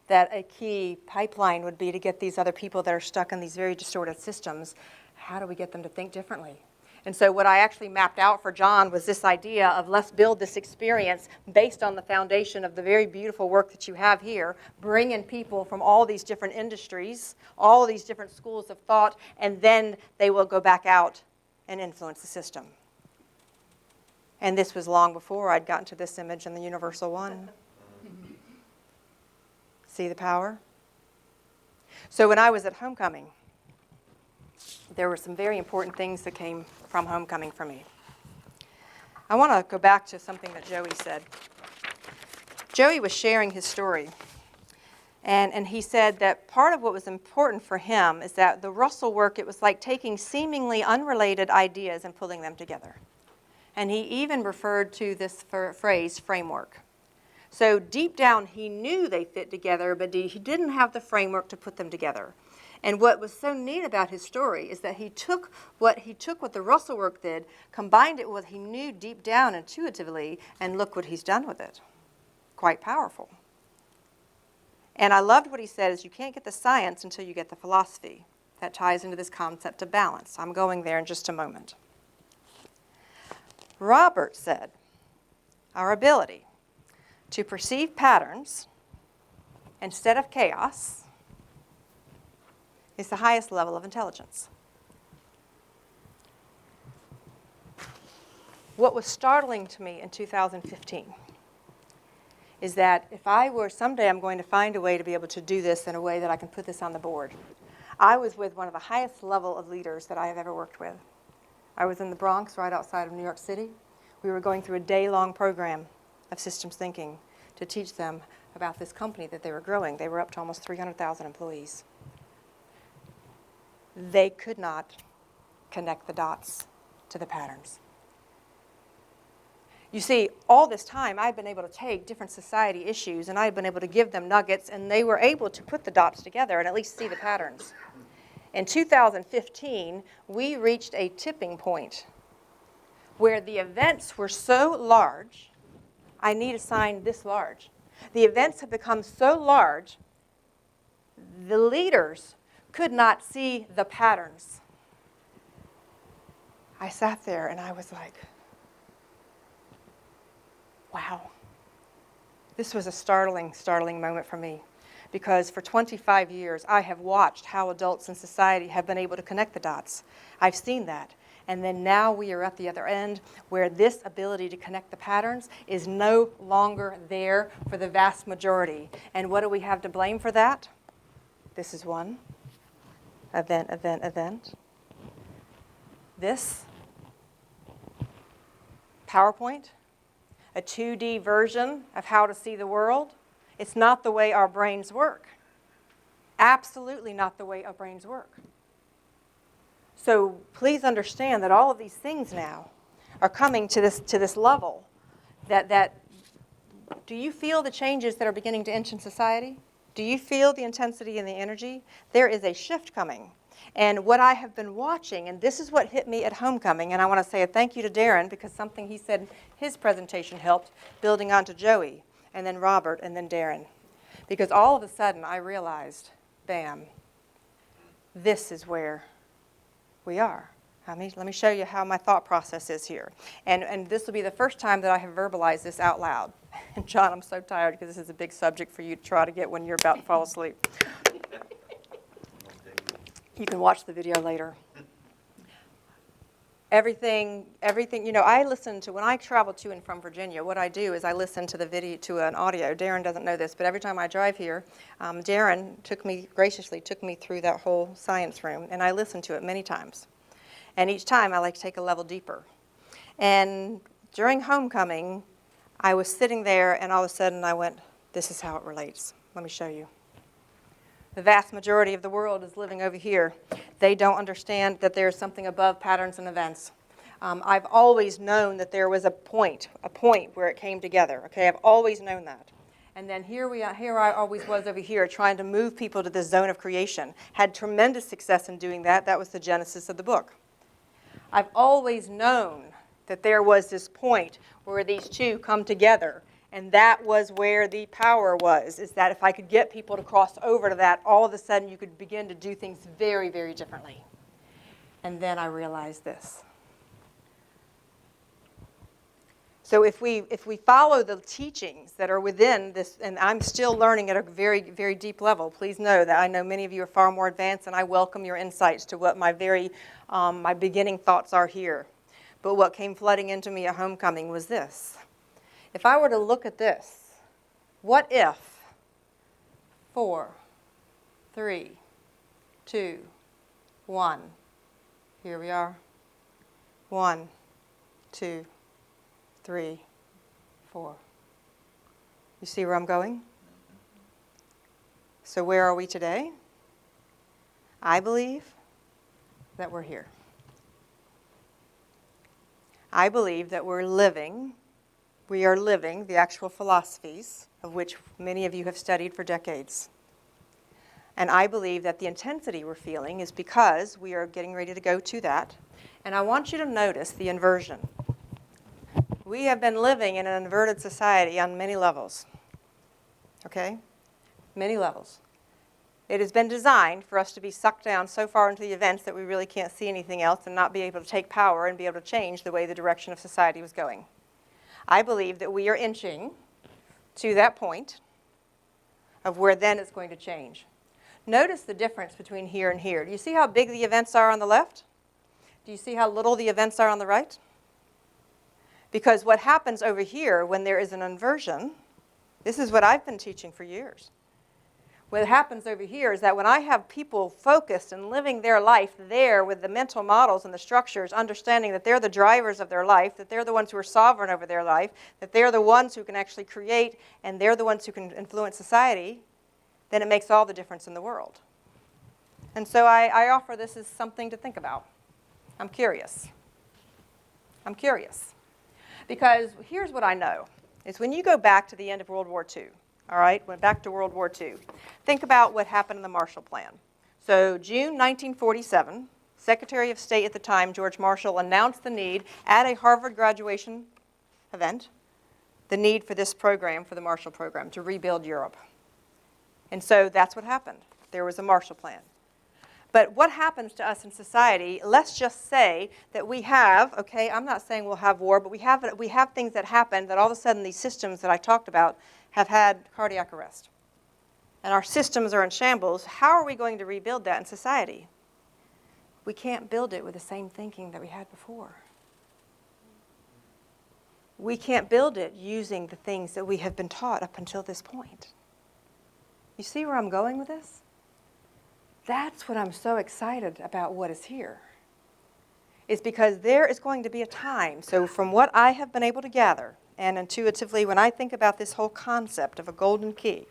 that a key pipeline would be to get these other people that are stuck in these very distorted systems, how do we get them to think differently? And so what I actually mapped out for John was this idea of let's build this experience based on the foundation of the very beautiful work that you have here, bring in people from all these different industries, all these different schools of thought, and then they will go back out and influence the system. And this was long before I'd gotten to this image in the Universal One. See the power? So when I was at homecoming, there were some very important things that came from homecoming for me. I want to go back to something that Joey said. Joey was sharing his story, and he said that part of what was important for him is that the Russell work, it was like taking seemingly unrelated ideas and pulling them together. And he even referred to this phrase, framework. So deep down, he knew they fit together, but he didn't have the framework to put them together. And what was so neat about his story is that he took what the Russell work did, combined it with what he knew deep down intuitively, and look what he's done with it. Quite powerful. And I loved what he said is you can't get the science until you get the philosophy. That ties into this concept of balance. I'm going there in just a moment. Robert said, our ability to perceive patterns instead of chaos is the highest level of intelligence. What was startling to me in 2015 is that if I were, someday I'm going to find a way to be able to do this in a way that I can put this on the board. I was with one of the highest level of leaders that I have ever worked with. I was in the Bronx, right outside of New York City. We were going through a day-long program of systems thinking to teach them about this company that they were growing. They were up to almost 300,000 employees. They could not connect the dots to the patterns. You see, all this time, I've been able to take different society issues, and I've been able to give them nuggets, and they were able to put the dots together and at least see the patterns. In 2015, we reached a tipping point where the events were so large, I need a sign this large. The events have become so large, the leaders could not see the patterns. I sat there and I was like, wow. This was a startling moment for me, because for 25 years I have watched how adults in society have been able to connect the dots. I've seen that. And then now we are at the other end where this ability to connect the patterns is no longer there for the vast majority. And what do we have to blame for that? This is one. Event. This. PowerPoint. A 2D version of how to see the world. It's not the way our brains work. Absolutely not the way our brains work. So please understand that all of these things now are coming to this level. That do you feel the changes that are beginning to inch in society? Do you feel the intensity and the energy? There is a shift coming. And what I have been watching, and this is what hit me at homecoming, and I want to say a thank you to Darren, because something he said in his presentation helped, building onto Joey, and then Robert, and then Darren. Because all of a sudden I realized, bam, this is where we are. Let me show you how my thought process is here. And this will be the first time that I have verbalized this out loud. And John, I'm so tired because this is a big subject for you to try to get when you're about to fall asleep. You can watch the video later. Everything, I listen to, when I travel to and from Virginia, what I do is I listen to the video, to an audio. Darren doesn't know this, but every time I drive here, Darren graciously took me through that whole science room, and I listen to it many times. And each time I like to take a level deeper. And during homecoming, I was sitting there, and all of a sudden I went, this is how it relates. Let me show you. The vast majority of the world is living over here. They don't understand that there's something above patterns and events. I've always known that there was a point where it came together. Okay, I've always known that. And then here I always was over here trying to move people to this zone of creation. Had tremendous success in doing that. That was the genesis of the book. I've always known that there was this point where these two come together. And that was where the power was, is that if I could get people to cross over to that, all of a sudden you could begin to do things very, very differently. And then I realized this. So if we follow the teachings that are within this, and I'm still learning at a very, very deep level, please know that I know many of you are far more advanced, and I welcome your insights to what my beginning thoughts are here. But what came flooding into me at homecoming was this. If I were to look at this, what if 4, 3, 2, 1, here we are, 1, 2, 3, 4. You see where I'm going? So where are we today? I believe that we're here. I believe that we're living we are living the actual philosophies of which many of you have studied for decades. And I believe that the intensity we're feeling is because we are getting ready to go to that. And I want you to notice the inversion. We have been living in an inverted society on many levels. Okay? Many levels. It has been designed for us to be sucked down so far into the events that we really can't see anything else and not be able to take power and be able to change the way the direction of society was going. I believe that we are inching to that point of where then it's going to change. Notice the difference between here and here. Do you see how big the events are on the left? Do you see how little the events are on the right? Because what happens over here when there is an inversion, this is what I've been teaching for years. What happens over here is that when I have people focused and living their life there with the mental models and the structures, understanding that they're the drivers of their life, that they're the ones who are sovereign over their life, that they're the ones who can actually create and they're the ones who can influence society, then it makes all the difference in the world. And so I offer this as something to think about. I'm curious. I'm curious. Because here's what I know, is when you go back to the end of World War II, all right, went back to World War II. Think about what happened in the Marshall Plan. So June 1947, Secretary of State at the time, George Marshall, announced the need at a Harvard graduation event, the need for this program, for the Marshall Program, to rebuild Europe. And so that's what happened. There was a Marshall Plan. But what happens to us in society, let's just say that we have, okay, I'm not saying we'll have war, but we have things that happen that all of a sudden these systems that I talked about have had cardiac arrest. And our systems are in shambles. How are we going to rebuild that in society? We can't build it with the same thinking that we had before. We can't build it using the things that we have been taught up until this point. You see where I'm going with this? That's what I'm so excited about what is here. Is because there is going to be a time, so from what I have been able to gather, and intuitively when I think about this whole concept of a golden key,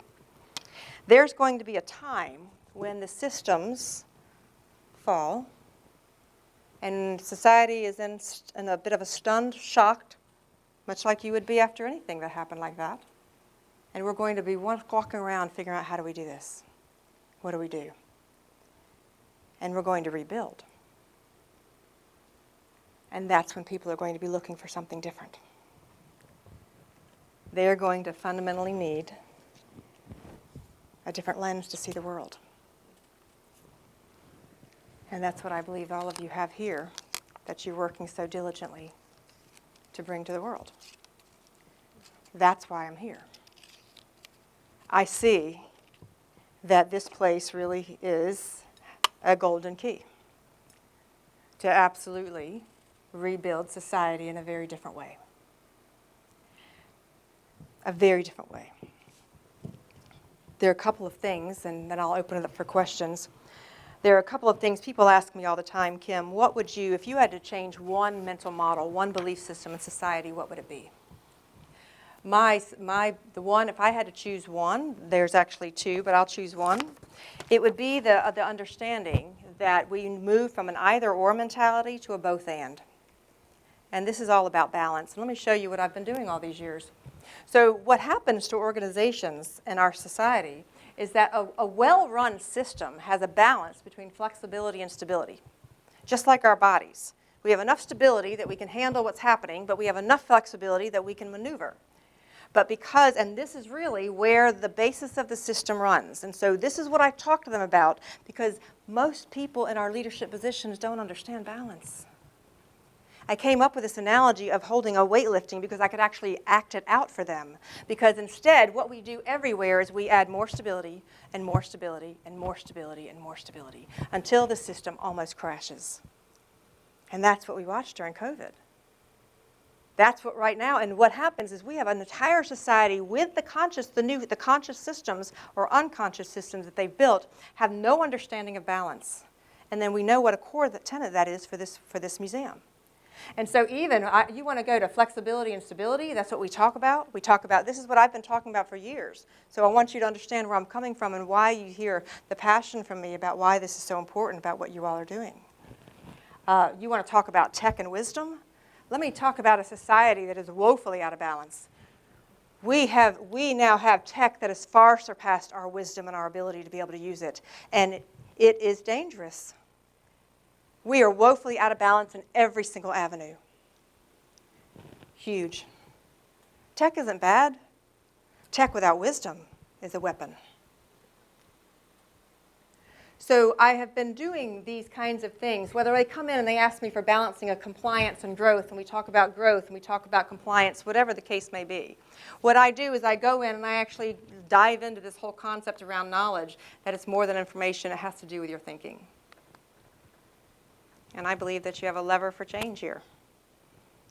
there's going to be a time when the systems fall and society is in a bit of a stunned, shocked, much like you would be after anything that happened like that. And we're going to be walking around figuring out how do we do this? What do we do? And we're going to rebuild. And that's when people are going to be looking for something different. They're going to fundamentally need a different lens to see the world. And that's what I believe all of you have here, that you're working so diligently to bring to the world. That's why I'm here. I see that this place really is a golden key to absolutely rebuild society in a very different way. A very different way. There are a couple of things, and then I'll open it up for questions. There are a couple of things people ask me all the time, Kim, what would you, if you had to change one mental model, one belief system in society, what would it be? The one, if I had to choose one, there's actually two, but I'll choose one. It would be the understanding that we move from an either-or mentality to a both-and. And this is all about balance. And let me show you what I've been doing all these years. So what happens to organizations in our society is that a well-run system has a balance between flexibility and stability, just like our bodies. We have enough stability that we can handle what's happening, but we have enough flexibility that we can maneuver. But because, and this is really where the basis of the system runs. And so this is what I talk to them about, because most people in our leadership positions don't understand balance. I came up with this analogy of holding a weightlifting because I could actually act it out for them. Because instead, what we do everywhere is we add more stability and more stability and more stability and more stability until the system almost crashes. And that's what we watched during COVID. That's what right now, and what happens is we have an entire society with the conscious systems or unconscious systems that they've built have no understanding of balance. And then we know what a core tenet that is for this museum. And so even, you want to go to flexibility and stability, that's what we talk about. We talk about, this is what I've been talking about for years. So I want you to understand where I'm coming from and why you hear the passion from me about why this is so important about what you all are doing. You want to talk about tech and wisdom? Let me talk about a society that is woefully out of balance. We now have tech that has far surpassed our wisdom and our ability to be able to use it. And it is dangerous. We are woefully out of balance in every single avenue. Huge. Tech isn't bad. Tech without wisdom is a weapon. So I have been doing these kinds of things, whether they come in and they ask me for balancing of compliance and growth, and we talk about growth and we talk about compliance, whatever the case may be. What I do is I go in and I actually dive into this whole concept around knowledge, that it's more than information, it has to do with your thinking. And I believe that you have a lever for change here,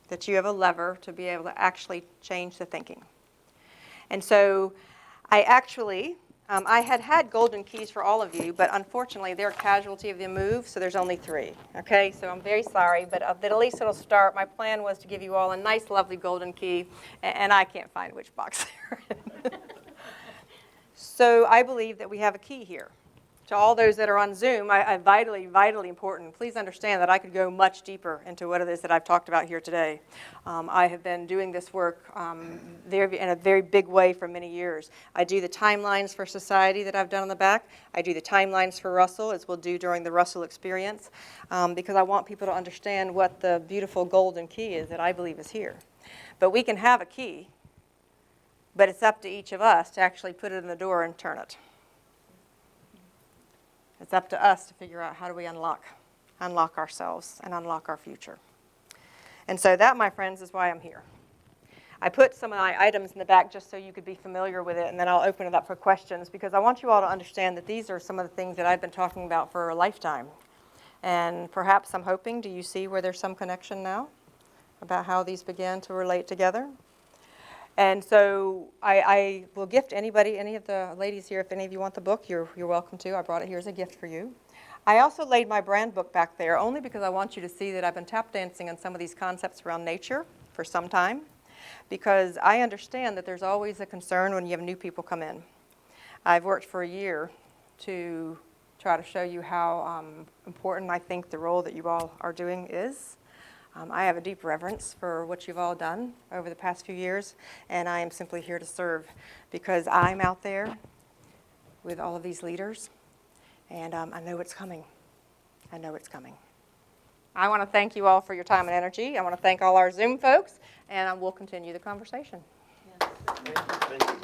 that you have a lever to be able to actually change the thinking. And so I actually, I had golden keys for all of you, but unfortunately they're a casualty of the move, so there's only 3. Okay, so I'm very sorry, but at least it'll start. My plan was to give you all a nice, lovely golden key, and I can't find which box they're in. So I believe that we have a key here. To all those that are on Zoom, vitally, vitally important. Please understand that I could go much deeper into what it is that I've talked about here today. I have been doing this work in a very big way for many years. I do the timelines for society that I've done on the back. I do the timelines for Russell, as we'll do during the Russell experience, because I want people to understand what the beautiful golden key is that I believe is here. But we can have a key, but it's up to each of us to actually put it in the door and turn it. It's up to us to figure out how do we unlock ourselves and unlock our future. And so that, my friends, is why I'm here. I put some of my items in the back just so you could be familiar with it, and then I'll open it up for questions, because I want you all to understand that these are some of the things that I've been talking about for a lifetime. And perhaps I'm hoping, do you see where there's some connection now about how these began to relate together? And so I will gift anybody, any of the ladies here, if any of you want the book, you're welcome to. I brought it here as a gift for you. I also laid my brand book back there only because I want you to see that I've been tap dancing on some of these concepts around nature for some time, because I understand that there's always a concern when you have new people come in. I've worked for a year to try to show you how important I think the role that you all are doing is. I have a deep reverence for what you've all done over the past few years, and I am simply here to serve, because I'm out there with all of these leaders, and I know it's coming. I know it's coming. I want to thank you all for your time and energy. I want to thank all our Zoom folks, and we'll continue the conversation. Thank you.